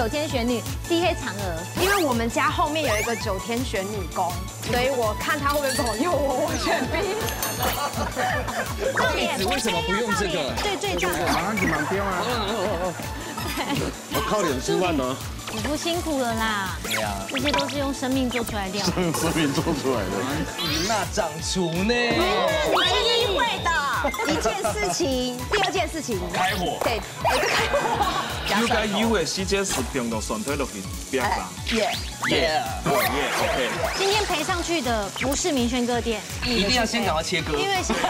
9天玄女，D 黑嫦娥。因为我们家后面有一个9天玄女宫，所以我看他会不会保佑我，我选 B。弟子为什么不用这个？最大的。马上就满标啊！我靠脸吃饭呢。你不辛苦了啦。对呀，这些都是用生命做出来的料。用生命做出来的。那长厨呢？你一定会的。一件事情，第二件事情，开火。对，开火。应该以为时间是平到选推落去边上。耶， OK。今天陪上去的不是明轩哥店，一定要先赶快切割，因为现在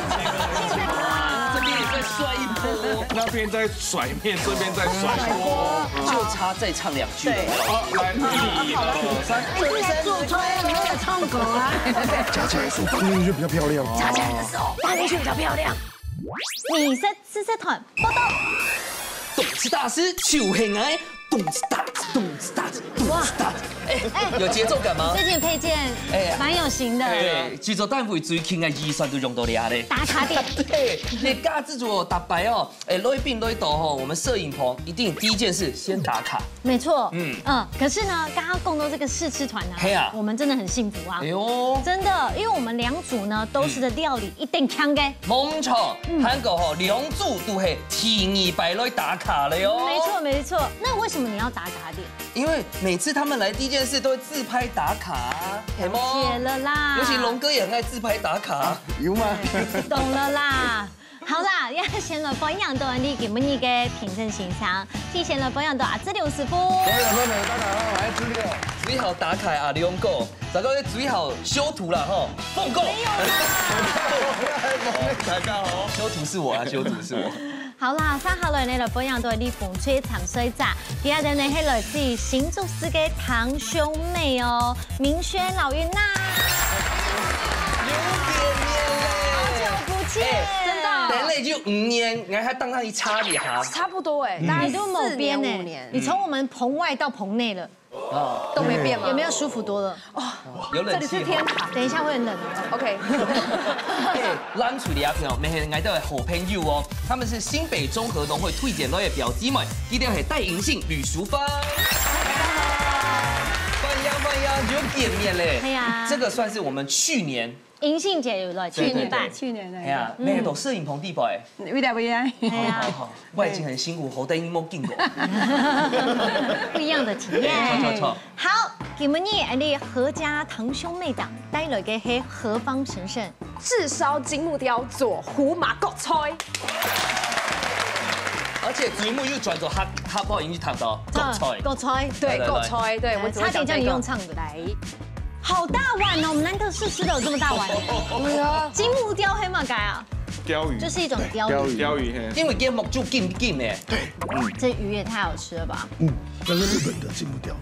这边也再帅一波，那边在甩面，这边在甩锅，就差再唱2句了。好，来1、2、3。你在做菜，你在唱歌啊。加起来的时候，大明轩比较漂亮。加起来的时候，大明轩比较漂亮。米色吃社团报道。动次大师手很爱，动次打次，动次打次，动次打次。哎，有节奏感吗？这件配件蛮有型的。对，据说单位最轻的预算都用到了嘞。打卡点。对，你嘎制作打白哦，哎，落一并落一斗吼，我们摄影棚一定第一件事先打卡。没错，可是呢，刚刚共斗这个试吃团呢，我们真的很幸福啊。哎呦，真的，因为我们2组呢都是的料理一定强嘅。冇错，韩国吼2组都系第2摆落打卡了哟。没错没错，那为什么你要打卡点？因为每次他们来第一件事都会自拍打卡，了解了啦。尤其龙哥也很爱自拍打卡，有吗？懂了啦。好啦，要先來保養到你今日嘅平正形象，提前來保養到阿資料師傅。各位朋友，大家好，我係資料。最好打卡阿龍哥，大家最好修圖啦吼，奉告。沒有啦。大家好，修圖是我啊，修圖是我。好啦，接下來你來保養到你風吹沉水炸，第二呢係來自新竹市嘅堂兄妹哦，明軒老雲娜。真的，人类就5年，你还当他一差别哈，差不多哎，大概你都某边5年，你从我们棚外到棚内了，都没变吗？有没有舒服多了？哦，有冷气。这里是天堂，等一下会很冷。OK。咱处理阿朋友，每天来到的好朋友哦，他们是新北中和农会推荐到的表姊妹，一定要系戴银杏、吕淑芳。欢迎，有见面嘞。对呀，这个算是我们去年。银杏姐有了，去年的，哎呀，那个都摄影棚地宝哎，未来不一样，好，我已经很辛苦，好等一摸进过，不一样的体验。错。好，今日你何家堂兄妹档带来嘅係何方神圣？炙烧金木雕左胡麻国菜，而且节目又转走哈不已经谈到国菜，对国菜，对我差点叫你用唱的来。好大碗哦！我们难得试吃的有这么大碗。金木雕黑马改啊，鲷鱼，就是一种鲷鱼。鲷鱼，因为节目就劲呢。对，这鱼也太好吃了吧？那是日本的金木雕。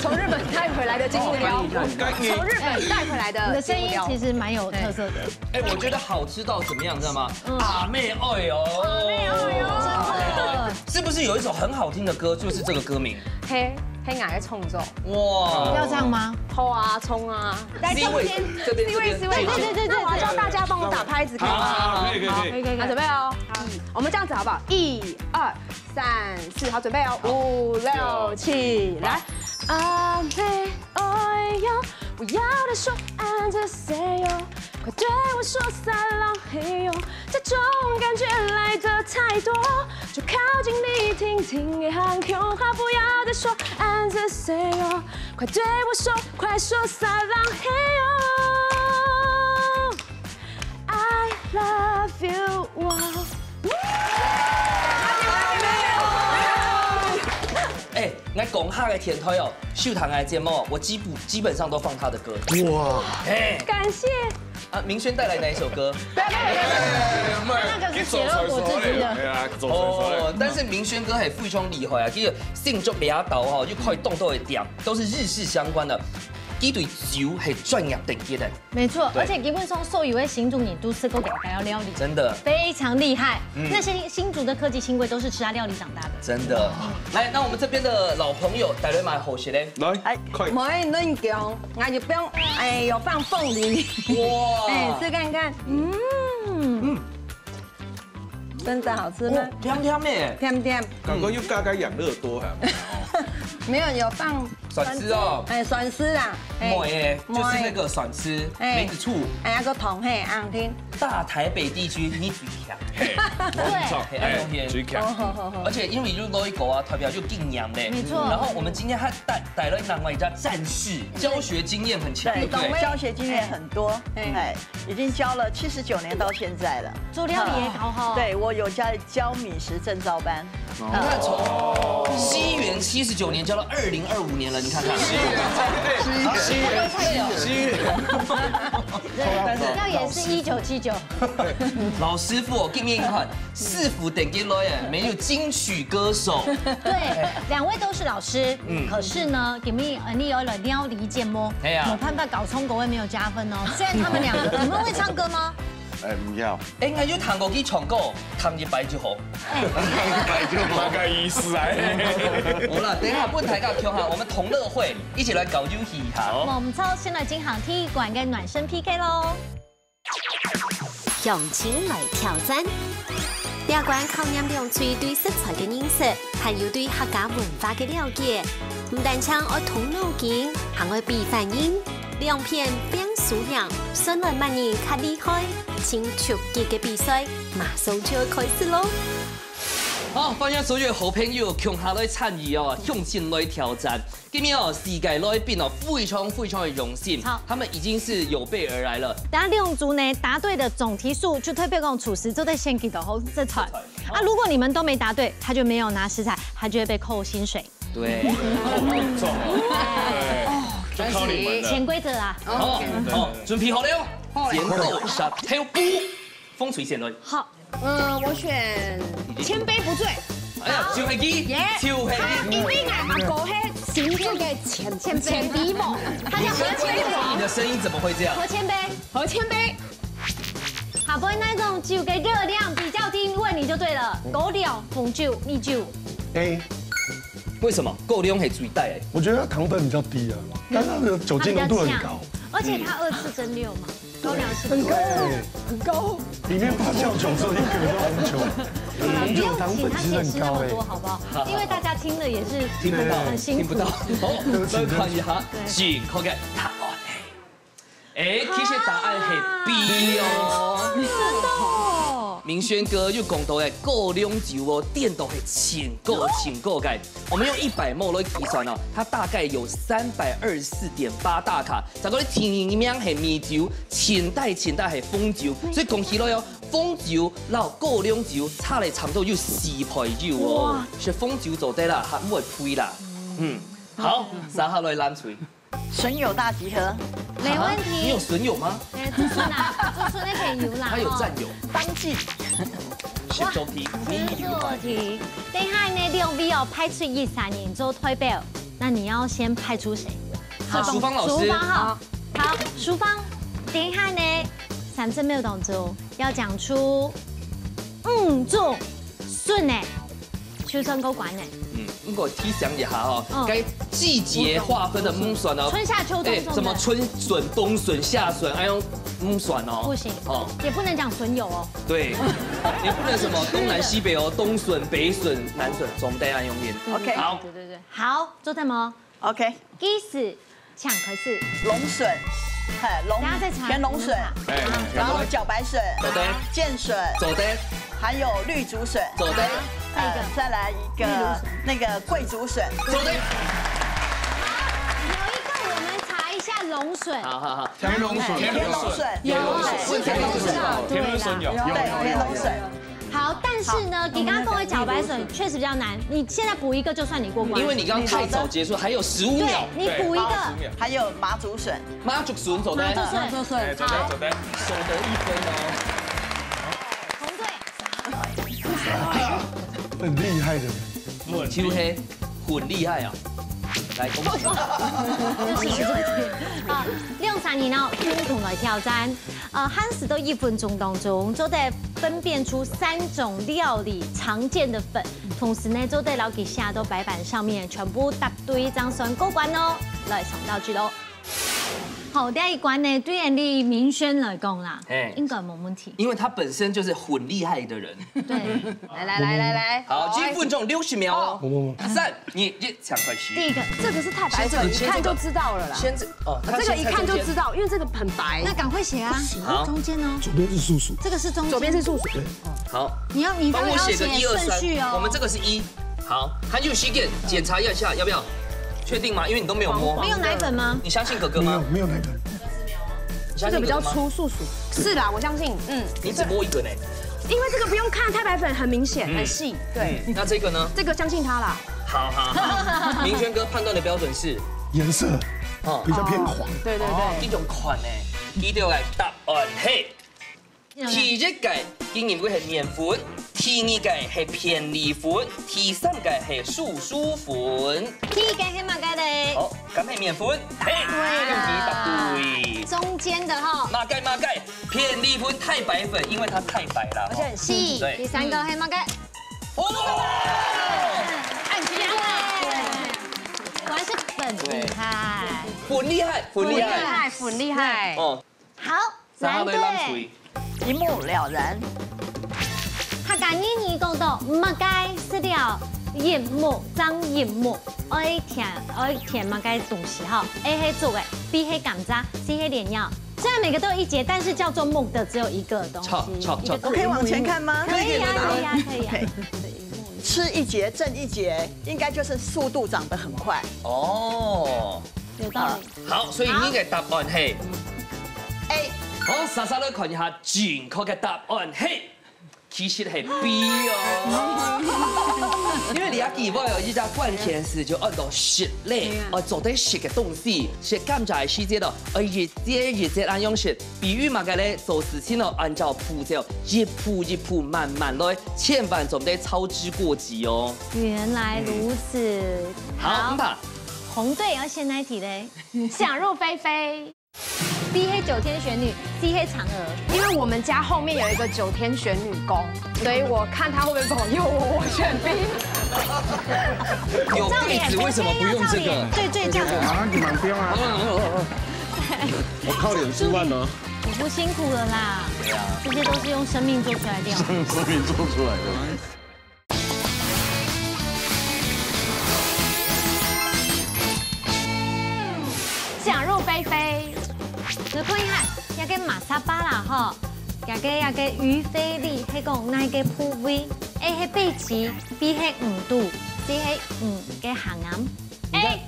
从日本带回来的金木雕，从日本带回来的。你的声音其实蛮有特色的。哎，我觉得好吃到怎么样，知道吗？阿妹爱哟，真的。是不是有一首很好听的歌，就是这个歌名？黑矮的冲走，哇，要这样吗？偷啊，冲啊，来中间，这边，对，那我要叫大家帮我打拍子，可以吗？可以，好，准备哦。我们这样子好不好？1、2、3、4，好，准备哦。5、6、7，来。阿妹爱哟，我要的说按着 say 哟，快对我说撒浪嘿哟，这种感觉来的太多，就靠近你听听也喊 Q， 好不要再说按着 say 哟，快对我说，快说撒浪嘿哟 ，I love you， 哇！哎，我讲他的天台哦，秀堂的节目，我基本上都放他的歌。哇，哎，感谢。啊，明轩带来哪一首歌？那个是写了我自己的。哦，但是明轩哥还非常厉害啊，就是性足俩刀哈，就可以动都会点，都是日式相关的。一对酒系专业等级的，没错，而且基本上所有的新竹你都吃过给他料理，真的非常厉害。那些新竹的科技轻轨都是吃他料理长大的，真的。来，那我们这边的老朋友带来买好些嘞，来，快，没嫩姜，那就不用，哎，有放凤梨，哇，哎，试看看，真的好吃吗？甜甜的，甜甜，刚刚又加养乐多哈。没有有放蒜丝哦，哎，蒜丝啦，梅就是那个蒜丝、梅子醋。哎，那个糖嘿，昂听。大台北地区你最强，对，最强。而且因为就攞一個啊，代表就更娘嘞。没错然后我们今天还带了另外一家战士，教学经验很强，对不对？教学经验很多，哎，已经教了79年到现在了。做料理也搞好。对，我有教米食证照班。你看从西元79年教到2025年了，你看看。西元。料也是1979。老师傅哦，给面看4府等级来耶，没有金曲歌手。对，2位都是老师，可是呢，给面你有了料理节目，我判断搞冲狗会没有加分哦。虽然他们2个，你们会唱歌吗？哎，不要，哎，我要彈過去唱歌，彈一擺就好。大概意思啊。好了，等一下本台教跳下，我们同樂會一起來搞遊戲下。我們抽先來進行體育館嘅暖身 PK 咯。用錢來挑戰，料館考驗兩嘴對食材嘅認識，還有對客家文化嘅了解。唔但唱愛動腦筋，還愛比反應。2片變數量，順來萬人較厲害，請出擊嘅比賽馬上就要開始咯！好，歡迎所有好朋友共下來參與哦，向前來挑戰。今天哦，世界來賓哦，非常的榮幸，好，他們已經是有備而來了。等下2組呢答對的總題數就特別講廚師就在先給的後這場啊，如果你們都沒答對，他就沒有拿食材，他就會被扣薪水。對，重哦，就靠你們了。潛規則啊。好，準備好了，剪刀石頭布，風吹先來。好，我選千杯不醉。哎呀，就係佢，就係佢。一定啊，阿哥嘿，行這個前鼻毛，他叫何千杯。你的聲音怎麼會這樣？何千杯，何千杯。好，不會那種酒嘅熱量比較低，問你就對了。狗料、紅酒、米酒。A，為什麼？夠量係最大誒。我覺得它糖分比較低啊，但它的酒精濃度很高，而且它2次蒸餾嘛，高粱是很高很高，裡面發酵酒只有1個紅酒，紅酒糖分其實很高哎，好不好？因為大家聽了也是聽不到，很辛苦。好，再看一下正確嘅答案。誒，其實答案係 B 哦。真的哦。明軒哥又講到嘅高粱酒哦，電到係前夠嘅。我們用100 ml 來計算哦，它大概有324.8大卡。就嗰啲甜名係米酒，前代係風酒，所以講起來哦，風酒然後高粱酒差嚟差唔多要4倍酒哦。是風酒做得啦，唔會配啦。好，三下來攬錘。筍友大集合，沒問題。你有筍友嗎？竹筍啊，竹筍那可以游啦。他有戰友。當季。是做題，是做題。等下呢，2位哦派出13人做代表，那你要先派出誰？好，淑芳老師。淑芳好，好，淑芳，等一下呢，3秒當中要講出做筍誒，秋春高管誒。我提醒一下哈，該季節劃分的筍哦，春夏秋冬，什麼春筍、冬筍、夏筍，還有筍哦，不行哦，也不能講筍友哦，對，也不能什麼東南西北哦，東筍、北筍、南筍，總得按用面。 OK， 好，對，好，做什麼 ？OK， 雞絲搶可是龍筍，甜龍筍，然後茭白筍，走的，劍筍，走的，還有綠竹筍，走的，再來一個那個桂竹筍，走的。有一個我們查一下龍筍，好，田龍筍，田龍筍，有，田龍筍有，對，田龍筍。好，但是呢，你剛剛講的茭白筍確實比較難，你現在補一個就算你過關。因為你剛剛太早結束，還有15秒。對，你補一個。還有麻竹筍，麻竹筍走的，麻竹筍，走的，守得1分哦。很厲害的，秋黑很厲害啊！來，恭喜！好，2、3人哦，共同來挑戰。限時到1分鐘當中，就得分辨出3種料理常見的粉，同時呢，就得撈幾下到白板上面，全部答對，這樣算過關哦。來，上道具嘍。好，第一关呢，对人哋明轩来讲啦，应该冇问题。因为他本身就是很厉害的人。对，来，好，1分钟60秒哦。3、2、1，抢快去。第一个，这个是太白粉，一看就知道了啦。先哦，这个一看就知道，因为这个很白。那赶快写啊！好，中间哦。左边是素数，这个是中间，左边是素数。好，你帮我写个1、2、顺序3。哦。我们这个是1。好，还有西点，检查一下要不要？确定吗？因为你都没有摸。没有奶粉吗？你相信哥哥吗？没有奶粉。这个比较粗，素数。是啦，我相信。你只摸一个呢。因为这个不用看，太白粉很明显，很细。对。那这个呢？这个相信他啦。好。明轩哥判断的标准是颜色，比较偏黄。对。这种款呢，记得来答案嘿。第一届竟然會係麵粉，第二屆係便利粉，第三屆係素薯粉。第一屆係乜嘅咧？好，咁係麵粉，嘿，恭喜答對。中間的哈。馬蓋，便利粉太白粉，因為它太白了，而且很細。對。第三個係乜嘅？哦，按壓了。果然是粉厲害。粉厲害。哦。好，藍隊。一目了然。客家語講到乜嘅飼料葉木長葉木，愛填乜嘅東西哈？A 係竹誒 ，B 係甘蔗 ，C 係蓮藥。雖然每個都有一節，但是叫做木的只有一個東西。我可以往前看嗎？可以啊。吃一節挣一節，應該就是速度長得很快。哦，有道理。好，所以呢個答案係 A。好，莎莎咧看一下正確嘅答案係，其實係 B 哦。因為你也記唔有依家關鍵詞就按到食咧，做啲食嘅東西，食甘蔗嘅時節咯，日節按用食，比喻嘛嘅咧做事情哦，按照步驟一步慢慢來，千萬總得操之過急哦。原來如此。好，唔怕。紅隊要先來題咧，想入非非。B 黑9天玄女 ，C 黑嫦娥。因為我們家後面有一個9天玄女宮，所以我看他會不會保佑我選 B。有被子為什麼不用這個？對，這樣子。啊，你蠻標啊！我靠臉吃飯呢。我不辛苦了啦。對啊。這些都是用生命做出來的。用生命做出來的。想入非非。你看一下，一個馬沙巴啦吼，一個魚菲力，係講哪個部位 ？A 係背鰭 ，B 係5度 ，C 係嘅下眼。A，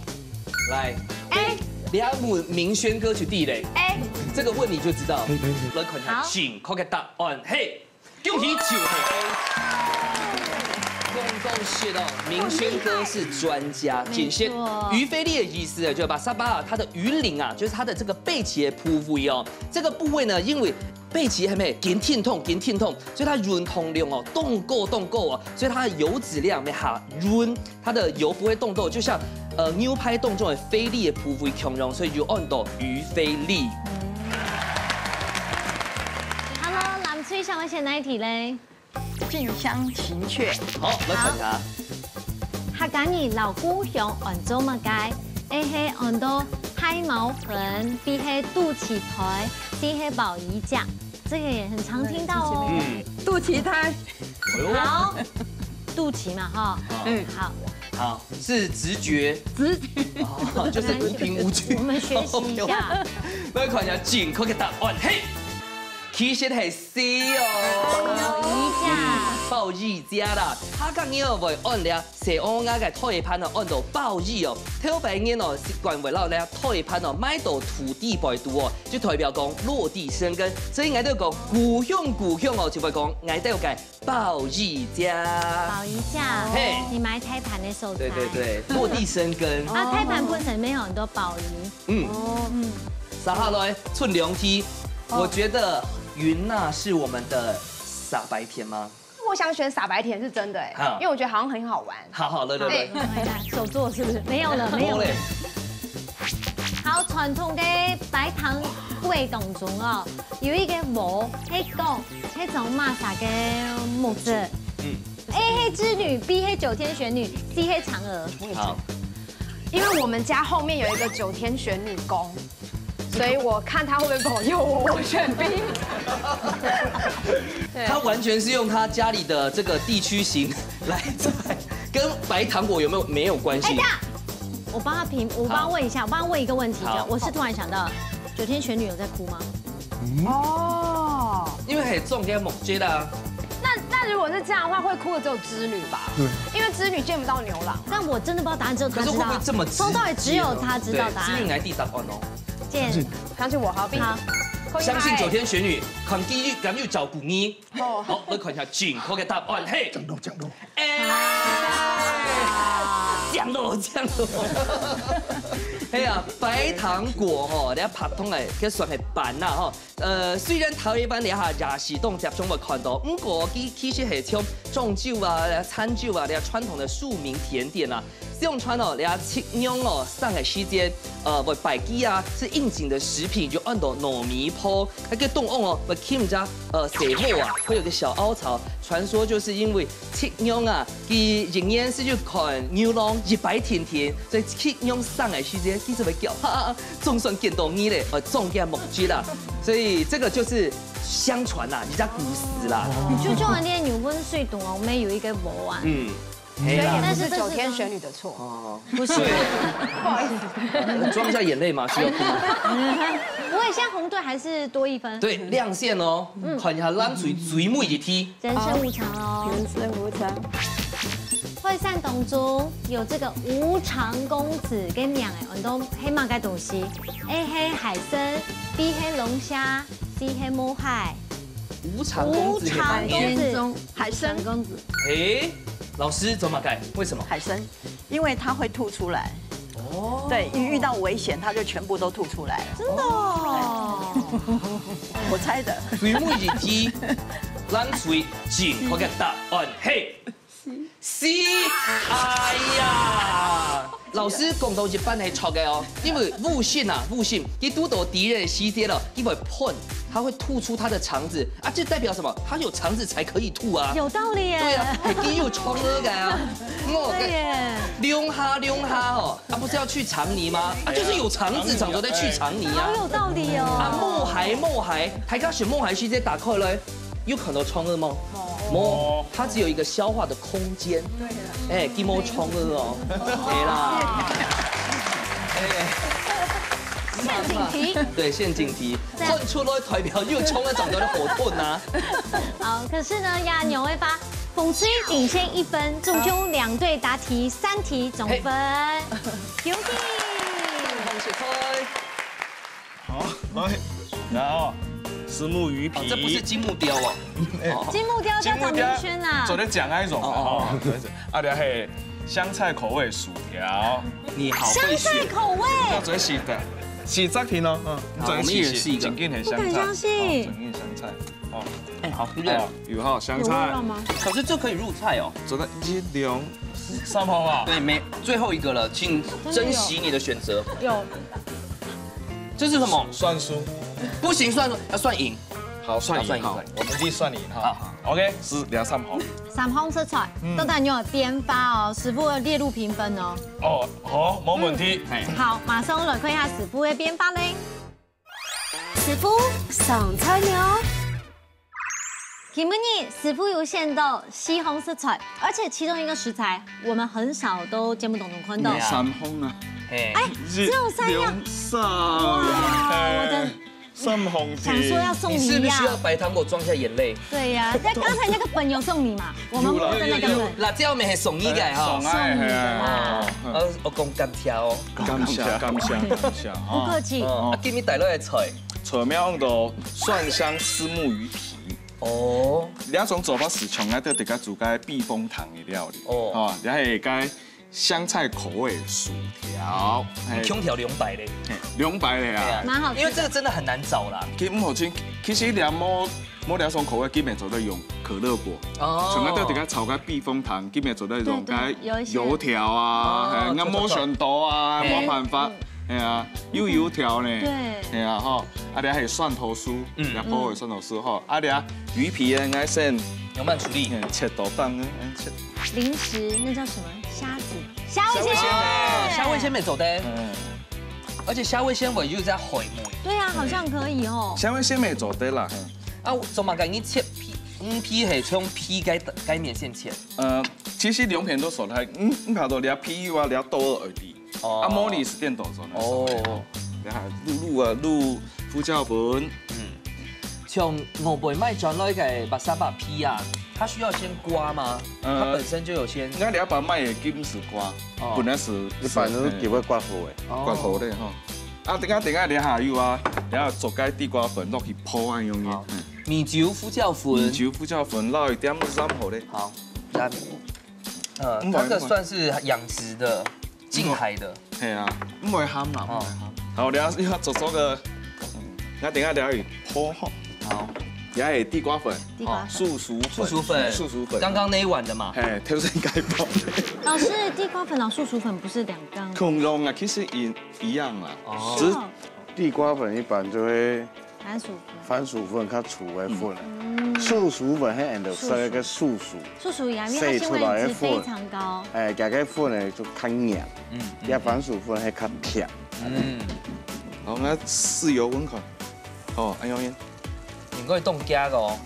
來 A， 你要問明軒哥去地雷 A， 這個問你就知道。可以。來看下正確嘅答案，嘿，恭喜就係 A。恭喜哦，明軒哥是專家。僅限魚菲力的意思呢，就把沙巴它的魚鱗啊，就是它的這個背鰭的部位哦。這個部位呢，因為背鰭係咪緊挺痛，所以它潤通量哦，凍夠哦，所以它的油脂量沒下潤，它的油不會凍到，就像牛排凍中的菲力的部位強溶，所以就按到魚菲力。Hello， 藍翠想要選哪一題咧？近鄉情怯。好，來看下。客家語老故鄉按做乜嘅 ？A 係按到海毛粉 ，B 係肚臍胎 ，C 係鮑魚醬。這個也很常聽到哦。肚臍胎。好，肚臍嘛哈。好，是直覺，就是無憑無據。我們學習一下。來看一下正確嘅答案，嘿。其實係 C 哦，鮑魚醬啦。客家人會按咧西歐亞嘅胎盤哦，按到鮑魚哦。台北人哦習慣為了咧胎盤哦買到土地擺度哦，就代表講落地生根。所以我哋講故鄉哦，就會講我哋要嘅鮑魚醬。鮑魚醬，嘿，你買胎盤的素材。對，落地生根。啊，胎盤本身裡面有很多鮑魚。接下來出兩題，我覺得雲娜是我們的傻白甜嗎？我想選傻白甜是真的哎，因為我覺得好像很好玩。好，來，手做是不是？沒有了。好，傳統嘅擺糖櫃當中哦，有一個模，係講係種馬莎嘅木子。A 係織女 ，B 係9天玄女 ，C 係嫦娥。好，因為我們家後面有一個9天玄女宮。所以我看他会不会保佑我，我选 B。他完全是用他家里的这个地区型来猜，跟白糖果有没有关系？哎，我帮他评，我帮他问一下，我帮他问一个问题，我是突然想到，9天玄女有在哭吗？哦，因为很重点木接的。那如果是这样的话，会哭的只有织女吧？对，因为织女见不到牛郎。但我真的不知道答案，只有他知道。可是会不会这么直接？从头到尾只有他知道答案。织女来第10案哦。相信我，好 B。相信9天玄女，看机遇敢要照顾你。好，来看一下正确的答案。嘿，降落。降落。哎呀，白糖果吼，你啊拍通来，佢算系板啦吼。虽然头一班你下也是当集中会看到，不过其实系像重酒啊、餐酒啊，你传统的庶民甜点啊。用传哦，人家七娘哦，上海时间不百基啊，是应景的食品，就按到糯米泡，那个冻哦，不 Kim 家水后啊，会有个小凹槽。传说就是因为七娘啊，佢仍然是就看牛郎一白甜甜，所以七娘上海时间其实会叫总算见到你嘞，种嘅木鸡啦，所以这个就是相传啦，人家古时啦。就像那牛温水冻哦，我们有一个模啊。所以也不是9天玄女的错哦，不是，不好意思，装一下眼泪嘛，需要哭吗？不会，现在红队还是多1分。对，亮线哦，看一下冷水水妹一踢，人生无常哦，人生无常。会散当中有这个无常公子跟两个很多黑马该东西 ，A 黑海参 ，B 黑龙虾 ，C 黑摸海。无常公子，海参公子。哎。老师怎么改？为什么？海参，因为它会吐出来。哦。对，一遇到危险，它就全部都吐出来了。真的哦。我猜的。水母一踢，冷水正确嘅答案嘿。C。哎呀，老师讲到一半係錯嘅哦，因為誤信啊，誤信，佢拄到敵人襲擊了，因為碰。它會吐出它的腸子啊，這代表什麼？它有腸子才可以吐啊。有道理耶。對啊，你有創意感啊。對耶。龍蝦哦，啊不是要去腸泥嗎？啊就是有腸子，長咗在去腸泥啊。好有道理哦。啊摸海，大家選摸海直接打開來，有看到創意嗎？摸，它只有一個消化的空間。對啦。哎，幾冇創意哦。對啦。哎。陷阱题，对，陷阱题，喷出来代表又冲了，长到了火盾呐。好，可是呢，亚牛会发讽刺领先1分，终究2队答题3题总分。有请，恭喜开。好，来，然后虱目鱼皮，这不是金木雕哦。金木雕叫张明轩呐。昨天讲那一种哦，啊，然后香菜口味薯条，你好会选。香菜口味。要最喜的。洗炸品哦，我们一人试一个。不敢相信。整叶香菜，哦，哎好，对不对？有哈香菜。可是这可以入菜哦。这个1、2、3号吧。对，最后一个了，请珍惜你的选择。有。这是什么？蒜酥。不行，要算赢。好，算赢好，我们一算赢哈。OK，是2、3号。3号色彩，都等你有编发哦，师傅列入评分哦。哦，好，没问题。好，马上来看一下师傅的编发嘞。师傅上菜了。题目里师傅有选到西红色菜，而且其中一个食材我们很少都节目当中看到。3红啊。哎，只有3样。哇，我的。3红想说要送你你是不是需要白糖果装下眼泪？对呀，但刚才那个本有送你嘛？我们摸的那个本。辣椒面系送你嘅哈。送你的。我讲感谢哦。感谢。不客气。啊，今日带来的菜，菜名用到蒜香虱目鱼皮。哦。2种做法是从来都得个煮个避风塘的料理。哦。啊，然后个香菜口味薯条，空调200嘞，200嘞啊，蛮好，因为这个真的很难找啦。其实唔好清，其实冇2种口味，基本做得用可乐果，从来都得个炒个避风塘，基本做得用个油条啊，啱冇上到啊，冇辦法，係啊，油條呢，係啊，嗬，啊啲係蒜頭酥，一煲嘅蒜頭酥，嗬，啊啲魚皮嘅啱先，要慢處理，切到棒嘅，切。零食那叫什么？虾子，虾味鲜美，虾味鲜美走的。而且虾味纤维就是在回梅。对啊，好像可以哦。纤维纤维做得啦。啊，做嘛，你切皮皮係從皮改面線切。其實兩片都熟係，拍到你皮啊，你多而已。啊，茉莉是電豆做的。哦。你看滷胡椒粉。像牛背麥轉來嘅白沙白皮啊，它需要先刮嗎？它本身就有先。那你要把麥嘅金是刮，本來是一般都是叫佢刮好嘅，刮好的哈。啊，等下你下油啊，然後做解地瓜粉落去鋪啊用嘅。米酒、胡椒粉。米酒、胡椒粉撈一點染好的。好，然這個算是養殖的、近海的。係啊，唔會鹹啦，唔會鹹。好，你要做個，那等下你要鋪好。好，也係地瓜粉，素薯粉，剛剛那一碗的嘛。哎，頭先解包。老師，地瓜粉、素薯粉不是兩缸？同樣啊，其實一樣啦。只是地瓜粉一般就會番薯粉較粗的粉，素薯粉係人哋食一個素薯。素薯因為它纖維質非常高。誒，加個粉呢就較硬，而番薯粉係較甜。好，我豉油溫佢。哦，安樣。應該凍加的哦。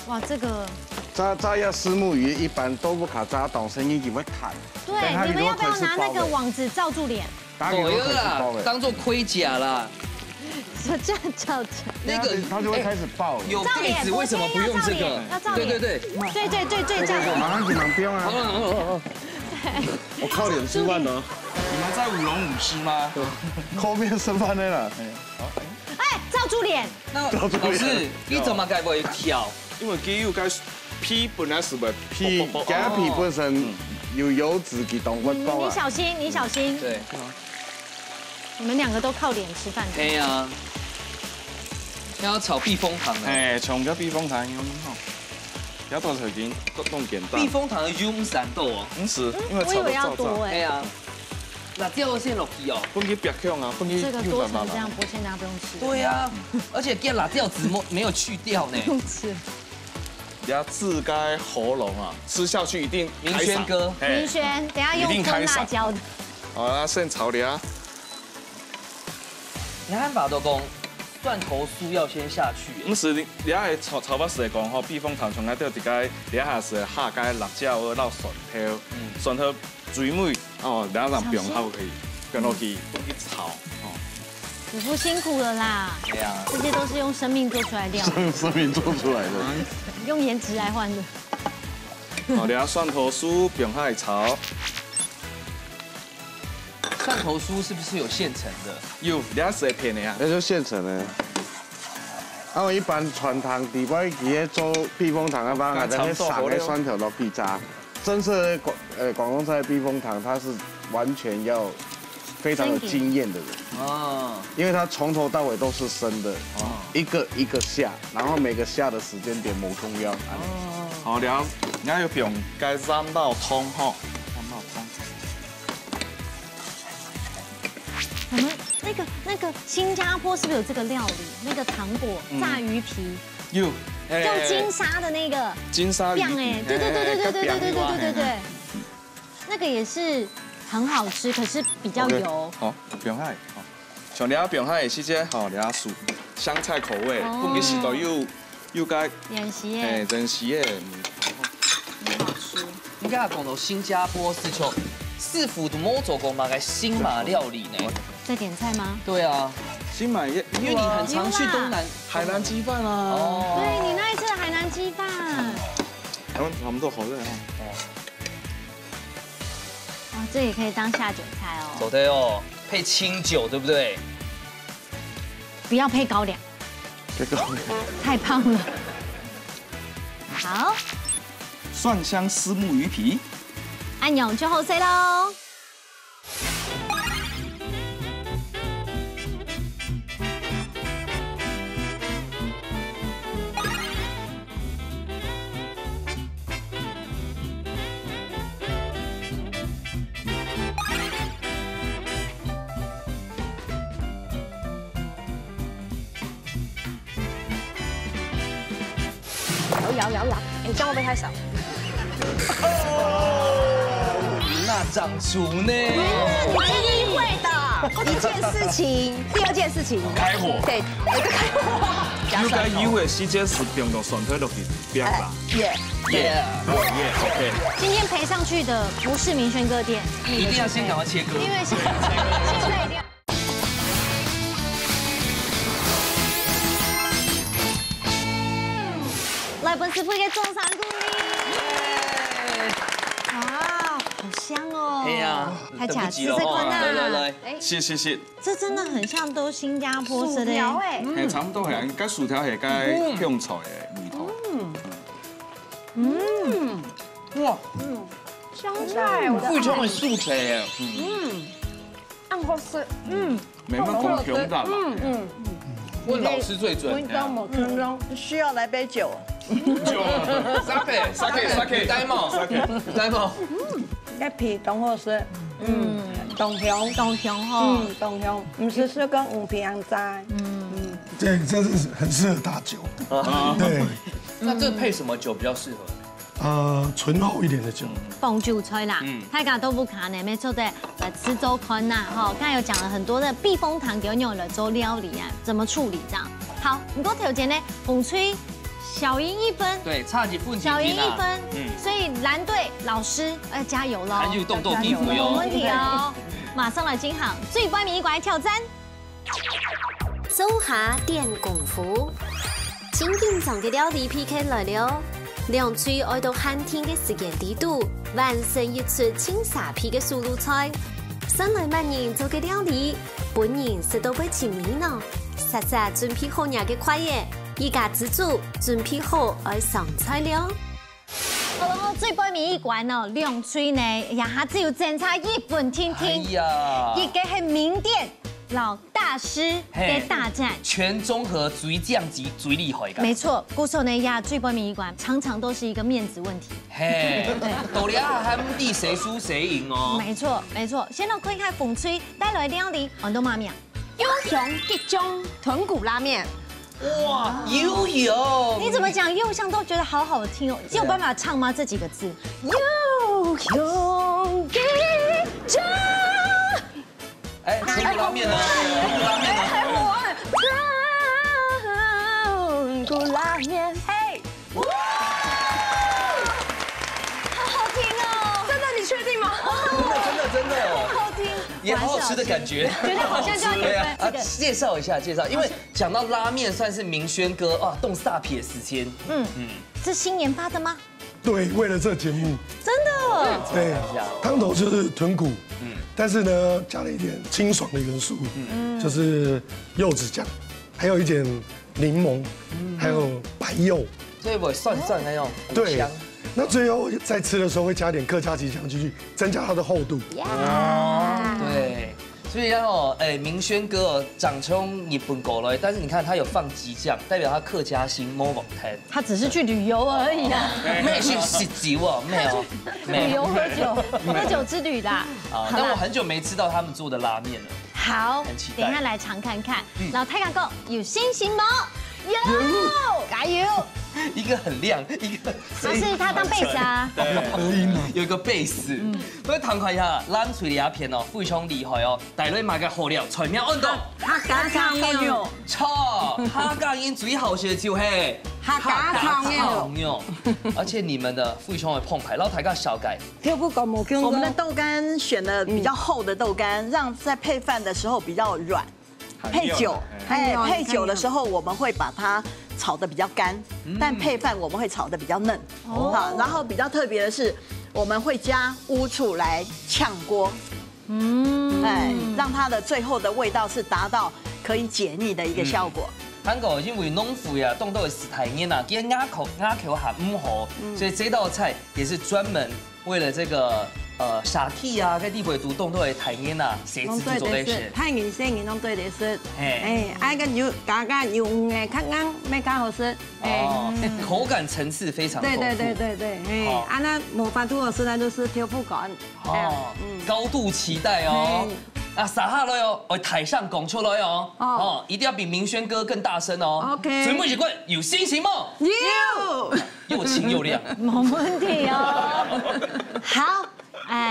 哇，這個炸鴨虱目魚一般都不卡炸凍，聲音就會彈。對，你們要不要拿那個網子罩住臉？我要啦，當做盔甲啦。這樣罩着。那個它就會開始爆。有蓋子為什麼不用這個？要罩臉。對。最這樣。馬上就能不用啊。我靠臉吃飯呢。你們在舞龍舞獅嗎？後面吃飯的啦。哎，罩住臉。老師，你怎麼該不會跳？因為雞肉該皮本來是皮本身有油脂嘅動物包啊。你小心。對。你們兩個都靠臉吃飯。對啊。要炒避風塘啊。哎，從個避風塘用好。有多條件都簡單。避風塘用3豆哦。唔是，因為我以為要多哎。對啊。辣椒先落去哦，不給別香啊，不給這個多成這樣，博先大家不用吃。對呀，而且給辣椒籽沒有去掉呢。不用吃。要治該喉嚨啊，吃下去一定。明軒哥，明軒，等下用酸辣椒的。好啦，先炒你啊。你看法都講，蒜頭酥要先下去。唔是，你係炒法時講吼，避風塘從嗰度直接，你係是下個辣椒撈蒜頭，蒜頭最尾哦，然後讓冰好可以，跟落去炒哦。師傅辛苦了啦。對呀，這些都是用生命做出來的料。生命做出來的。用顏值來換的。好，然後蒜頭酥冰好炒。蒜頭酥是不是有現成的？有，你係誰片的呀？那就現成的。我一般傳統地瓜魚做避風塘啊，幫人哋撒個蒜頭落去炸。真是廣東菜避風塘，它是完全要非常有經驗的人哦，因為它從頭到尾都是生的，一個一個下，然後每個下的時間點冇重要。哦，好，然後你要用該染到湯吼，染到湯。我們那個新加坡是不是有這個料理？那個糖果炸魚皮有。用金沙的那個金沙魚，對，那個也是很好吃，可是比較油。好，冰海，好，像你要冰海是這好，你要煮香菜口味，不過是都又該演習耶，哎，真係耶，很好吃。應該係講到新加坡是從師傅都冇做過嘛個新馬料理呢？在點菜嗎？對啊。新馬耶，因為你很常去東南海南雞飯啊。哦。對你那一次的海南雞飯。他們都好熱啊。哇，這也可以當下酒菜哦。走的哦，配清酒，對不對？不要配高粱。配高粱。太胖了。好。蒜香虱目魚皮。按鈕就好食嘍。摇，你这样会不会太少？那长足呢？你一定会的。一件事情，第二件事情开火。对，开火。应该有的时间是中到酸菜落去边啦。耶。 OK。今天陪上去的不是明轩哥店，一定要先赶快切割，因为现在一定要。来，本师傅给中山鼓励。啊，好香哦！哎呀，太巧，吃这款呐！来，是。这真的很像都新加坡式的哎，差不多係，跟薯條係跟香菜嘅味道。哇，香菜，贵州的素菜耶，暗好吃，没乜咁香辣。问老师最准。某分钟需要来杯酒。sake，呆帽，一皮东好吃，东香哈，东香，不是跟五皮洋在，对，这是很适合打酒。对，那这配什么酒比较适合？醇厚一点的酒。凤酒菜啦，大家都不卡呢，没错的，吃周宽呐，哈，刚才有讲了很多的避风塘给用来做料理啊，怎么处理这样？好，不过条件呢，风吹小赢1分，对，差几分，小赢1分，所以蓝队老师要加油喽，韩剧动作地府哟，没问题哦，马上来进行最关迷关挑战，做下练功夫，请紧张嘅料理 PK 来了。两嘴爱到寒天嘅时间地度，完成一出清沙皮嘅速卤菜。上来万人做嘅料理，本人食到被前面咯。实实准备好嘢嘅快嘢，依家自主准备好爱上菜了。好了，最关迷一关哦，两嘴呢，呀，它只有检查1分听听，哎呀，一个系名店老大师的大战，全综合嘴酱级最厉害的。没错，鼓手呢呀，最关迷一关常常都是一个面子问题。嘿，斗俩还不地谁输谁赢哦。没错，没错。先让看看风吹带来料理，很多妈咪啊，优雄一中豚骨拉面。哇，悠悠，你怎么讲又像都觉得好好听哦？你有办法唱吗？这几个字？优雄一中。哎，豚骨拉面呢？豚骨拉面呢？豚骨拉面，嘿，哇，好好听哦！真的，你确定吗？真的，好听，也好好吃的感觉，觉得好像就要对啊。这个介绍一下，因为讲到拉面，算是明轩哥啊，动煞撇时间。是新研发的吗？对，为了这节目，真的。对，汤头就是豚骨，但是呢，加了一点清爽的元素，就是柚子酱，还有一点柠檬，还有白柚，所以我涮那种骨香。那最后在吃的时候会加点客家吉祥进去，增加它的厚度。对，所以明轩哥哦，长从日本过来，但是你看他有放鸡酱，代表他客家心摸网摊。他只是去旅游而已啊，没去洗酒哦，没有，旅游喝酒之旅的。啊，但我很久没吃到他们做的拉面了。好，等一下来尝看看。老太公有信心吗？有，加油！一个很亮，一个还是他当贝斯啊？有一个贝斯。各位同看一下，咱嘴里阿片哦，非常厉害哦。大家买个好料，全面运动。客家炒肉，错，客家人最好食就係客家炒肉。而且你们的非常的澎湃，然后台个小改。我们的豆干选了比较厚的豆干，让在配饭的时候比较软。配酒，配酒的时候我们会把它炒得比较干，但配饭我们会炒得比较嫩。好，然后比较特别的是，我们会加乌醋来炝锅，让它的最后的味道是达到可以解腻的一个效果。韩国因为农夫呀，动到的食材面啊，跟鸭口还唔好，所以这道菜也是专门为了这个沙体啊，跟地鬼毒动到的台面啊，谁制作的是？太硬生硬拢对的是，哎个油加油诶，较硬，没较好吃。口感层次非常丰富。对，那魔法兔的实在就是挑不感。高度期待哦。啊，撒下来哦，台上拱出来哦，一定要比明轩哥更大声哦。OK， 准备起棍，有信心吗？有，又轻又亮，没问题哦。好，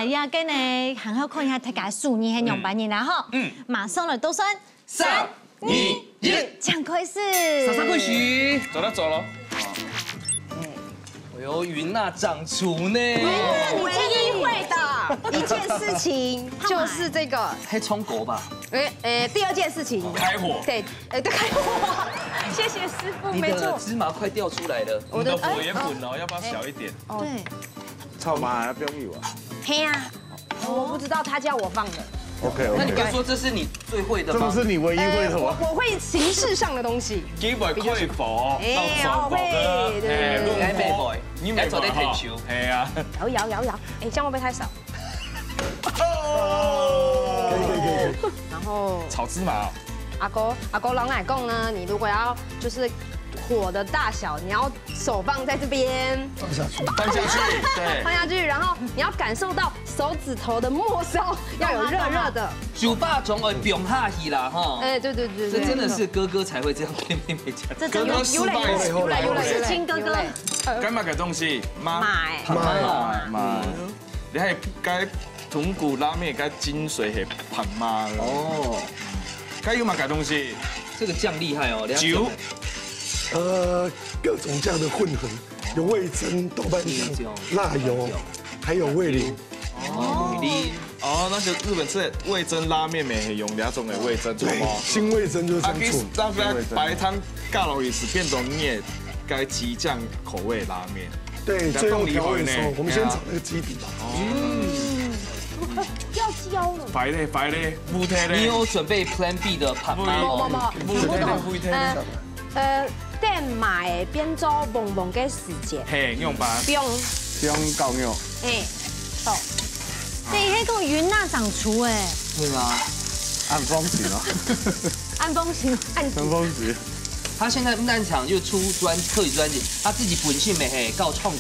要跟你很好看一下大家数年很用半年，然后马上了都算3、2、1，讲开始，莎莎开始，走了。哎呦，云娜长厨呢？唯一会的一件事情就是这个，还冲果吧？第二件事情开火。对，开火。谢谢师傅，你的没错。芝麻快掉出来了。我的火也滚了，要不要小一点？对，臭麻还不用油啊。嘿呀，我不知道他叫我放的。 OK 那你不 OK，是说这是你最会的这吗？不是你唯一会的吗？我会形式上的东西。基本开火，我会，对。你爱背 boy，你爱做在踢球。系啊。摇，哎，这样会不会太少？可以。然后炒芝麻。阿公老奶公呢？你如果要就是火的大小，你要手放在这边，放下去，对，放下去，然后你要感受到手指头的末梢要有热热的。酒吧总会병下去啦哈。哎，对，这真的是哥哥才会这样对妹妹讲。这真的有嘞，是亲哥哥。该买嘅东西，买。你係該豚骨拉麵嘅精髓係ผัก媽哦。該要買嘅東西，这个酱厉害哦，酒。 各种酱的混合，有味噌、豆瓣酱、辣油，还有味淋。哦，味哦，那就日本吃的味噌拉面咪係用兩種嘅味噌做嗎？新味噌就是这样做。讓白湯尬落去時變成你嘅該雞醬口味拉面。对，最后调味的时候，我们先炒那个基底吧。要焦了。快咧，烏梯咧。你有準備 Plan B 的ผัก嗎？店買變做蒙蒙嘅時節。嘿，用吧。不用高用。好。对，那个云娜掌厨哎。对啊。按风行哦。按风行，按风行。他现在漫场就出客语专辑，他自己本性美嘿告创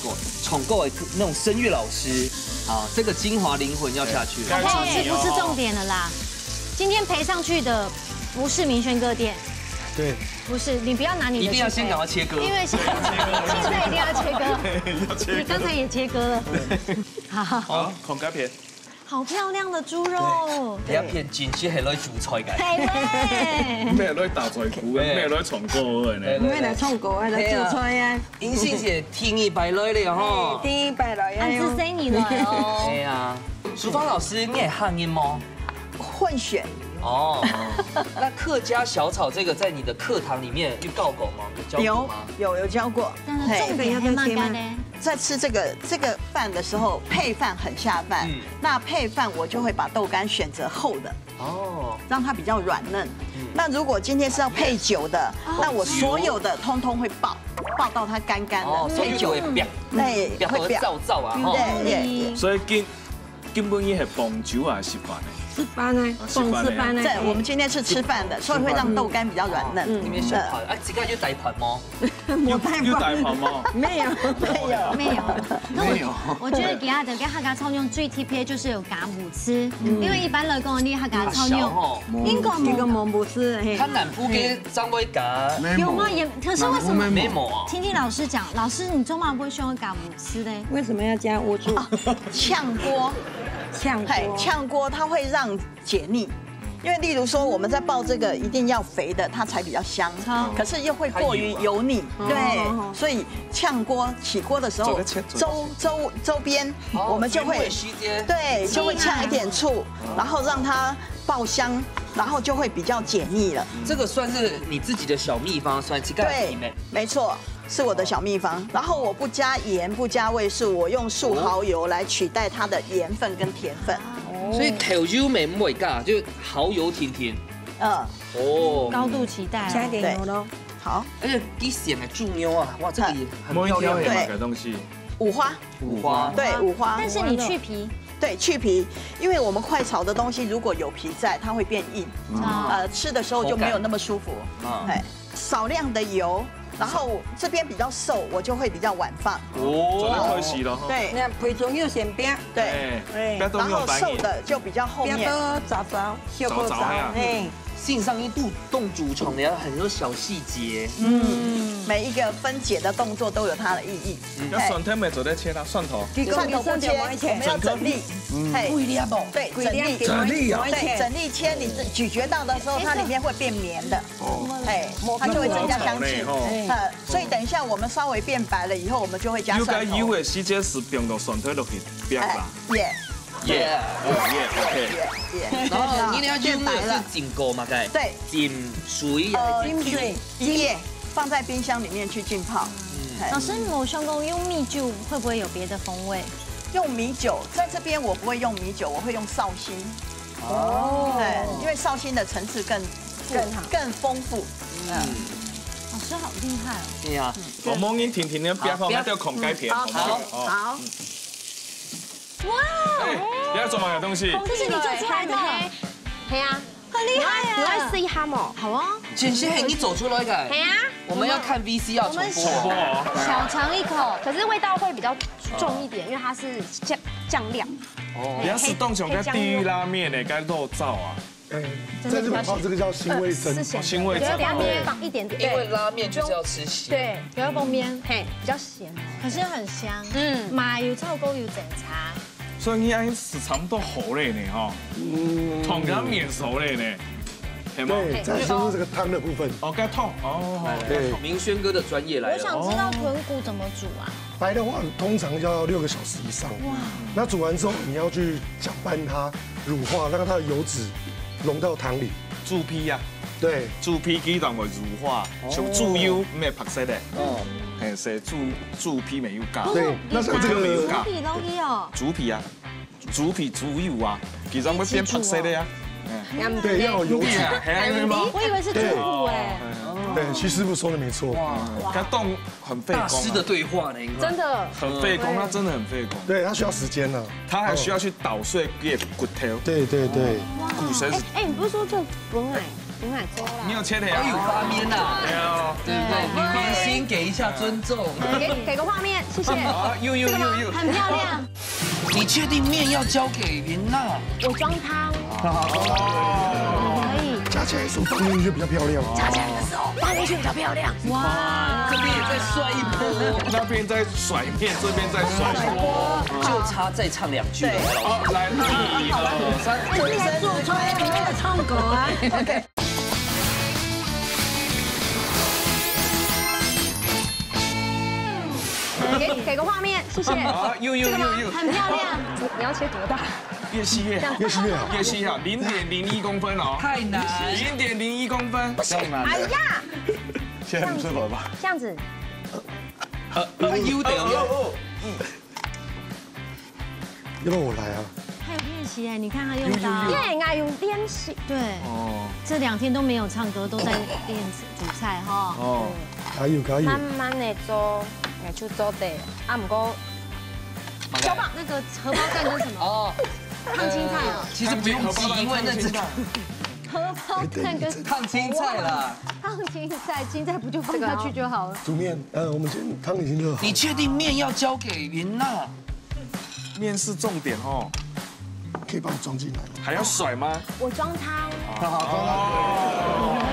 过的那种声乐老师，好，这个精华灵魂要下去。好吃不是重点了啦，今天陪上去的不是明轩哥店，对，不是，你不要拿你的，一定要先赶快切割，因为现在一定要切割，你刚才也切割了，好，孔家片。 好漂亮的猪肉，你一片真是係攞煮菜嘅，係咩？咩攞大菜股嘅，咩攞重歌嘅呢？咩嚟創過嚟做菜啊？銀星姐天意白來了吼，天意白來啊，自生你來哦。對啊，淑芳老師，你係漢音嗎？混选。哦，那客家小炒這個在你的課堂裡面有教過嗎？有教過。但是重點還蠻幹的。 在吃这个饭的时候，配饭很下饭。那配饭我就会把豆干选择厚的，哦，让它比较软嫩。那如果今天是要配酒的，那我所有的通通会爆到它干干的，配酒会变，对，会变燥啊，对。所以根本伊係棒酒還是飯呢？ 吃饭呢，对，我们今天是吃饭的，所以会让豆干比较软嫩。里面小盘啊，这个要大盘吗？要大盤嗎？没有。我觉得给他的客家炒用最 TPA 就是有咖母吃，因为一般来讲你客家炒用，应该一个蘑菇丝，他南部给张威咖有吗？也可是为什么没抹啊？听老师讲，老师你中码不会需要咖母吃的？为什么要加乌醋？炝锅。 炝锅它会让解腻，因为例如说我们在爆这个一定要肥的，它才比较香，可是又会过于油腻，对，所以炝锅起锅的时候，周边我们就会对就会呛一点醋，然后让它爆香，然后就会比较解腻了。这个算是你自己的小秘方，算是对，没错。 是我的小秘方，然后我不加盐，不加味素，我用素蚝油来取代它的盐分跟甜分。所以调油没味噶，就蚝油甜甜。哦，高度期待，加一点油喽。好，而且你选的猪妞啊，哇，这个也很漂亮。对，东西。五花。对，五花。但是你去皮。对，去皮，因为我们快炒的东西如果有皮在，它会变硬，吃的时候就没有那么舒服。哎，少量的油。 然后这边比较瘦，我就会比较晚放。哦，可惜了。对，那配中又显边。对，然后瘦的就比较后面。早，小口早。欣赏一动主床的很多小细节。每一个分解的动作都有它的意义。要蒜头没做在切它，蒜头。蒜头不切，我们要整粒。不一定要懂。对，整粒啊，对，整粒切，你咀嚼到的时候，它里面会变绵的。它就会增加香气。所以等一下我们稍微变白了以后，我们就会加蒜头。有个细节是放到蒜头落去煸啦。耶 ，OK。然后你要就白了，浸过嘛，该对，浸水浸水1夜放在冰箱里面去浸泡。老师，我想讲用米酒会不会有别的风味？用米酒，在这边我不会用米酒，我会用绍兴。对，因为绍兴的层次更丰富。老师好厉害哦！对呀，我们已经停的煸好，那叫孔盖片。好。哇！不要做任何东西。这是你做出来的，对呀，很厉害耶！你要试一下吗？好啊。简直你走出来的。对呀。我们要看 VC 要重播。小尝一口，可是味道会比较重一点，因为它是酱料。你要是冻熊跟地狱拉面呢，该肉燥啊。在日本泡这个叫腥味噌，腥味噌。凉面放一点点，因为拉面就是要吃咸。对，不要封面，嘿，比较咸，可是很香。麻油臭勾油整茶。所以你爱是差不多好嘞呢哈，同样面熟嘞呢，对，再就是这个汤的部分。哦，该烫哦。对，明轩哥的专业来了。我想知道豚骨怎么煮啊？白的话通常要6个小时以上。哇，那煮完之后你要去搅拌它，乳化，让它的油脂溶到汤里。猪皮呀，对，猪皮基本会乳化，像猪油唔系白色的。嘿，是猪皮没有加。对，那像这个猪皮容易哦。猪皮啊，猪皮猪油啊，其实会变白色的呀。对，要有油脂。我以为是猪骨哎。对，徐师傅说的没错。它冻很费工。大师的对话呢，真的很费工，它真的很费工。对，它需要时间呢。它还需要去捣碎骨头。对对对。骨髓是。哎，你不是说这不买粥啦？你有切的呀？有发面呐。对不对？女明星给一下尊重。给个画面，谢谢。有，很漂亮。你确定面要交给云娜？我装汤。可以。加起来时候放进去就比较漂亮。加起来的时候放进去比较漂亮。哇，这边也在帅一波，那边在甩面，这边在甩锅，就差再唱2句了。好，来1、2、3，主持人做出来里面的唱歌啊。OK。给个画面，谢谢。有，很漂亮。你要切多大？越细越好，越细越好，0.01公分哦。太难，0.01公分，不行。哎呀，现在很顺口了吧？这样子。优点哦。要不我来啊？他有练习哎，你看他用刀。对，用练习。对。哦。这2天都没有唱歌，都在练煮菜哈。哦。可以。慢慢的做，就做的。啊，不过。小宝，那个荷包蛋跟什么？哦。烫青菜哦。其实不用急，因为那是荷包蛋跟烫青菜啦。烫青菜不就放下去就好了？煮面，我们今天汤已经热好。你确定面要交给云娜？面是重点哦。可以帮我装进来吗？还要甩吗？我装汤。可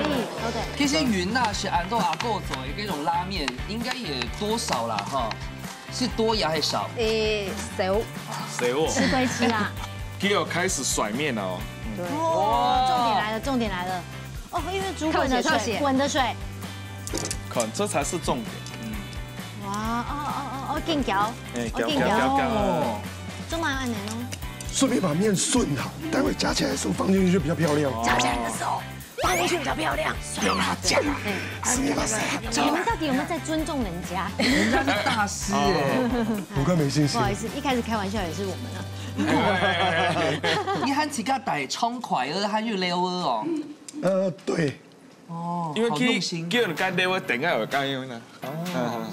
以，好的。其实云娜是按照阿哥做的这种拉面，应该也多少啦哈？是多呀还是少？少。吃归吃啦。给我开始甩面了哦。对。哦，重点来了。哦，因为煮滚的水。看，这才是重点。哇，劲嚼。哦。中晚按奶咯。顺便把面顺好，待会夹起来的时候放进去就比较漂亮。夹起来的时候放进去比较漂亮。让它夹。你们到底有没有在尊重人家？人家是大师哎。我快没信心。不好意思，一开始开玩笑也是我们啊。你喊自己带冲快而喊又溜哦。对。哦。因为叫人家溜，等下有干用呢。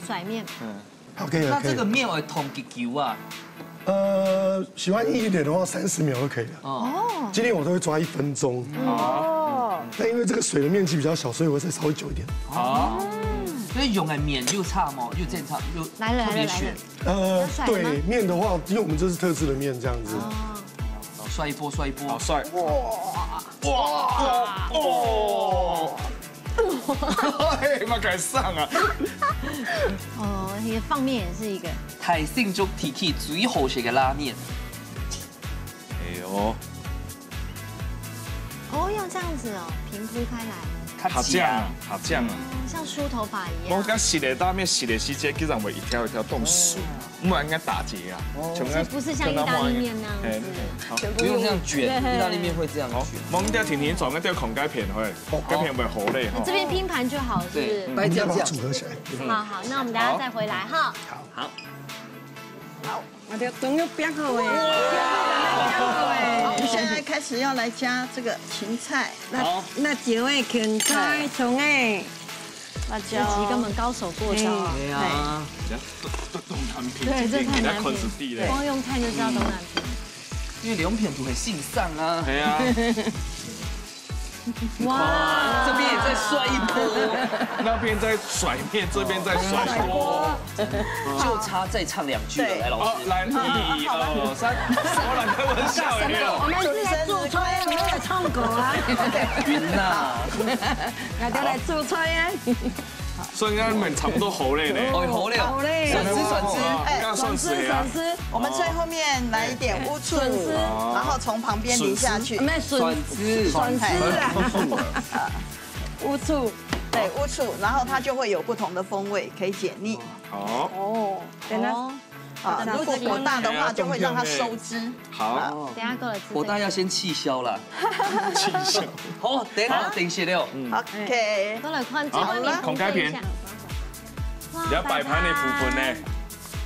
甩面。OK。那这个面会通几久啊？喜欢硬一点的话，30秒就可以了。哦。今天我都会抓1分钟。哦。但因为这个水的面积比较小，所以我会再稍微久一点。哦。所以用的面又差吗？又正常又特别选。对面的话，因为我们这是特制的面，这样子。帅一波。好帅。哇。嘿，嘛该上啊！哦，一个放面也是一个。台性足提起最好食嘅拉面。哎呦，哦，要这样子哦，平铺开来，下酱啊，下酱啊！像梳头发一样。我讲洗的拉面洗的时间，基本上会一条一条冻水，不然应该打结啊。这不是像意大利面那样子，不用这样卷，意大利面会这样卷。我们要甜甜转，要孔盖片会，盖片会好嘞。这边拼盘就好，是不是？白酱酱组合起来。好好，那我们等下再回来哈。好。好，我的灯又变好哎。好，我们现在开始要来加这个芹菜。那几位芹菜、葱哎。辣椒，几根本高手过招啊！对啊，都难拼，对，这太难拼，光用看就知道都难拼。因为两片都很性上啊。对啊。哇，这边也在甩一波，那边在甩面，这边在甩锅，就差再唱2句了，来老师。来，1、2、3，我来开玩笑的。我们是来驻村，没有唱歌啊。云呐，我就来驻村啊。所以应该你们差不多好嘞呢。哦，好嘞，好嘞，算是，我们最后面来一点乌醋，然后从旁边淋下去。没笋丝啊，乌醋，对乌醋，然后它就会有不同的风味，可以解腻。好。哦，等下。啊，如果火大的话，就会让它收汁。好，等下够了。火大要先气消了。气消。好，等些了。OK。够了，宽好了，孔开片。要摆盘的部分呢？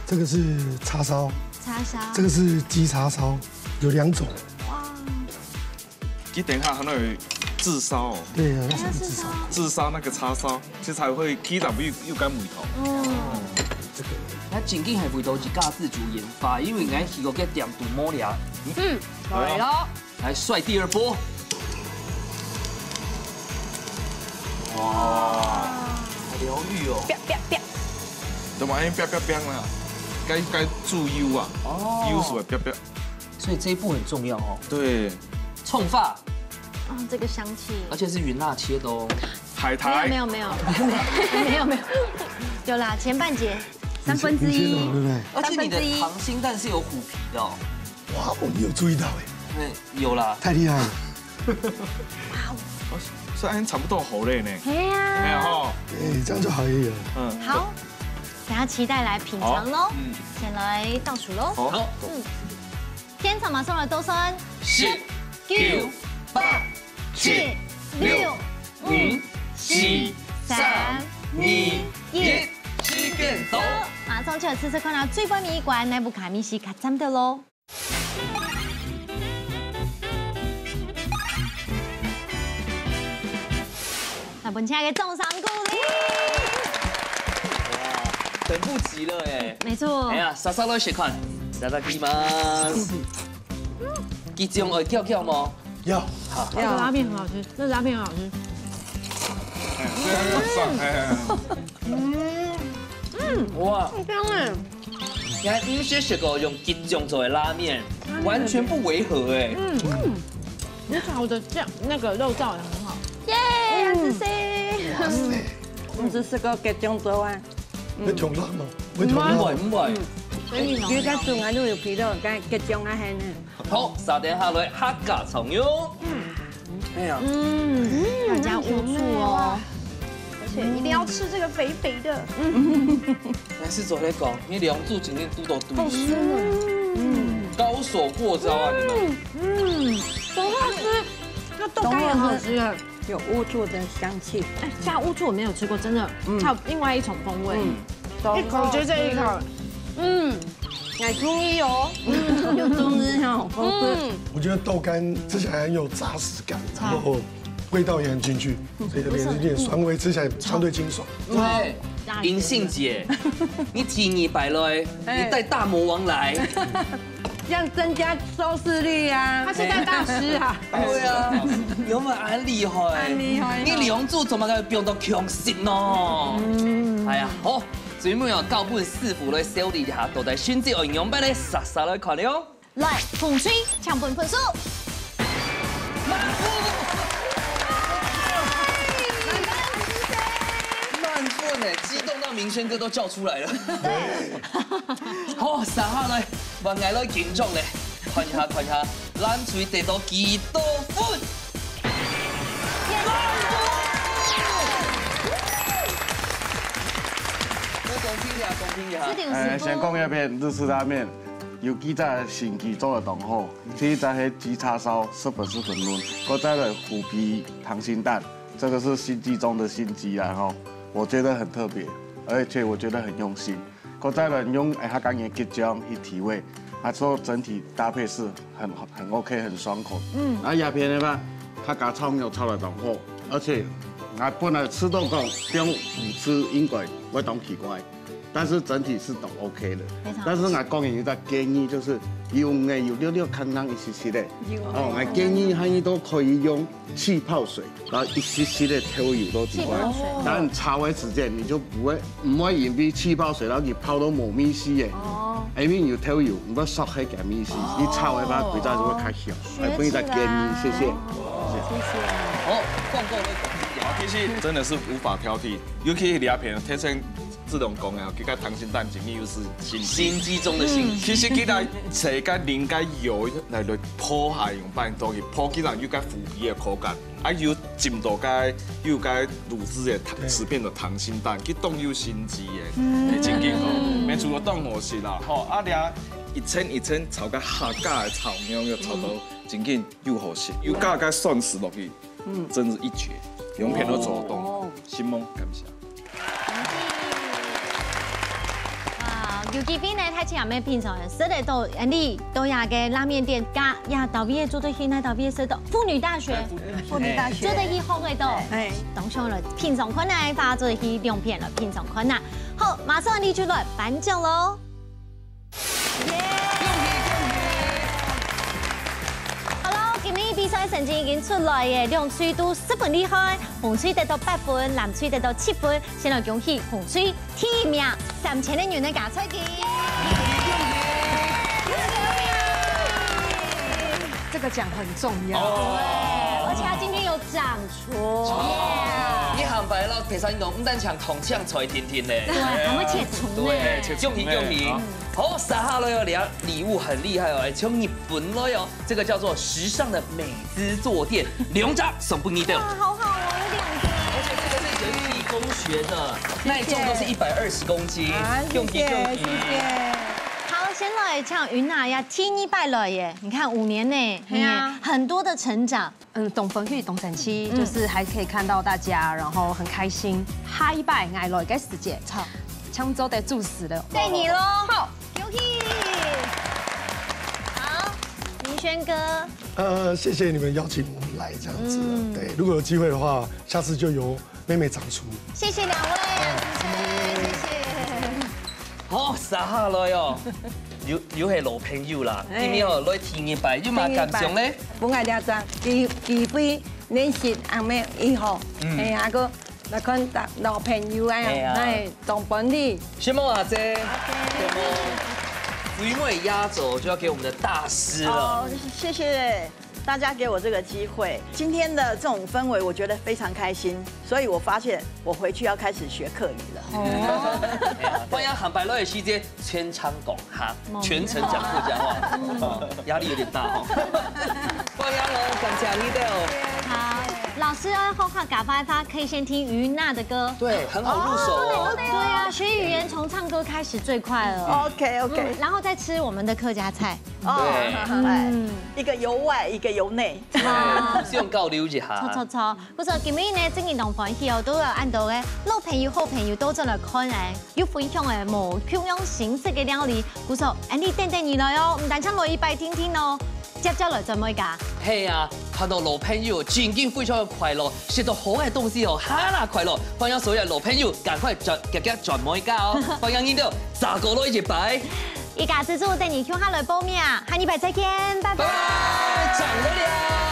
这个是叉烧。叉烧。这个是鸡叉烧，有2种。哇。你等一下，那有炙烧。对啊，那是炙烧。炙烧那个叉烧，这才会起淡又甘味头。这个。那正经系味道是家自主研发，因为俺去过个店涂抹料。来了，来帅第2波。哇，好疗愈哦。怎么安啪啦？该注油啊，油水啪。所以这一步很重要哦。对。冲发。哦，这个香气。而且是云辣切的哦。海苔。没有，有啦，前半截。1/3，对不对？而且你的溏心蛋是有虎皮的哦。哇，你有注意到哎？对，有啦。太厉害了。哇，所以差不多好嘞呢。对呀。这样就好一点了。好，等下期待来品尝喽。先来倒数喽。好。天草马上的都算10、9、8、7、6、5、4、3、2、1。时间到，马上就有吃看到最关迷馆那部卡米西卡赞的喽。那本期的重赏鼓励，等不及了哎。没错。哎呀，莎莎来试看，いただきます。鸡酱会跳吗？要。好。这个拉面很好吃，这拉面很好吃。哇，很香哎！原来有些食过用鸡酱做的拉面，完全不违和哎。你炒的酱那个肉燥也很好。耶，是谁？哇塞！我们是个鸡酱做啊。会重辣吗？会重辣。唔會。魚嘅醬啊都有皮咯，梗係雞醬啊係呢。好，3點下來客家蔥油。哎呀，要加烏醋哦。而且一定要吃这个肥肥的。但是昨天讲，你梁祝今天嘟到嘟。好酸啊！高手过招啊你们。很好吃，那豆干也很好吃哎，有乌醋的香气。哎，加乌醋我没有吃过，真的，还有另外一种风味。一口接着一口。奶中医哦，有中日哈，我觉得豆干吃起来很有扎实感，然后味道也很进去，所以这边有点酸味，吃起来相对清爽。对，银杏姐，你提议摆来，你带大魔王来，这样增加收视率啊。他是带大师啊。对啊，有没有很厉害？很厉害。你梁祝怎么个变到强势哦？哎呀，好。最尾啊，教本師傅來小弟下，到底選擇營養品咧，實實來看了。來，風吹搶本分數。明轩哥都叫出来了。好，三下来，万爱来紧张咧，看一下，咱最得到几多分？公平呀！先讲一遍日式拉面，有记载新记做的同好，第一在是鸡叉烧，40%粉润，搁再来虎皮溏心蛋，这个是新记中的新记啦吼，我觉得很特别，而且我觉得很用心。搁再来用它刚的结浆一提味，它说整体搭配是很 OK， 很爽口。啊鸦片的嘛，它加葱油炒得同好，而且我本来吃到讲中午吃应该会当奇怪。但是整体是都 OK 的，但是我讲嘅有個建議就是用嘅有溜看啷一絲絲的，哦，我建議佢都可以用氣泡水，然後一絲絲的調油都之外，但炒嘅時間你就唔會因為氣泡水然後你泡到冇米絲嘅，因為有調油，唔會縮喺嘅米絲，你炒嘅話味道就會較香，我俾個建議，謝謝。好，逛够了。其實真的是無法挑剔，尤其是鴉片天生。自動講嘅，佢個溏心蛋整嘅又是心機中的心。其實佢來食個淋個油來鋪下用擺多去鋪，佢有個腐皮嘅口感，啊又浸到個有個滷汁嘅食片的溏心蛋，佢凍有心機嘅，係真勁哦。免除了凍好食啦，吼啊倆一層炒個客家嘅炒苗，又炒到真勁又好食，又加個蒜絲落去，真是一絕。用片都做凍，心夢感謝。尤其邊呢，睇前面平常食得到你都有嘅拉麵店，加呀到邊做得起呢？到邊食到婦女大學做得起好嘅到，當上了平常困難發做得起兩片了，平常困難。好，馬上你就來頒獎嘍！比賽成績已經出來嘅，兩隊都十分厲害，紅隊得到8分，藍隊得到7分。先來恭喜紅隊第一名3000元的壓歲錢。這個獎很重要，而且他今天有掌廚。你行牌咯，其實我唔但搶銅槍才甜甜咧，對，還會切蟲咧。用皮。好，撒哈了哟，禮物很厲害哦，從日本來哦，這個叫做時尚的美姿坐墊，2張送俾你的。哇，好好哦，有2個。而且這個是人體工學的，耐重都是120公斤，用皮。好，先來像雲娜呀，第一拜了耶，你看5年內，很多的成長。懂分去懂整期，就是還可以看到大家，然後很開心。下一拜愛來嘅時節，搶走得住死了，對你嘍。好。好，明軒哥。謝謝你們邀請我們來這樣子。對，如果有機會的話，下次就由妹妹掌廚。謝謝2位，謝謝。好，撒下來哦，又係老朋友啦。今日哦來第一拜，有乜感想咧？本來了咋，機會認識阿妹以後，係阿個。來看老朋友啊，來當本地。謝夢阿姐，因為壓軸就要給我們的大師了。哦，謝謝大家給我這個機會。今天的這種氛圍，我覺得非常開心，所以我發現我回去要開始學客語了。哦，歡迎行百樂嘅期間全場講哈，全程講客家話，壓力有點大哦。歡迎哦，感謝你的哦。好。老師要畫畫嘎發發，可以先聽雲娜的歌，對，很好入手哦。對啊，學語言從唱歌開始最快了。OK，然後再吃我們的客家菜。對，一個由外，一個由內。是用交流一下。錯。嗰時候今日呢，正言同歡喜哦，都有按到嘅老朋友、好朋友都進來看誒，要分享誒無同樣形式嘅料理。嗰時候，你等而來哦，唔但請來一拜聽聽哦。接着來做咩㗎？係啊，看到老朋友，真經非常的快樂，食到好嘅東西哦，哈啦快樂！歡迎所有老朋友，趕快轉每家哦！歡迎你哋炸過來一拜，一家之主等你去下來報名，下禮拜再見，拜拜！拜拜，長得了。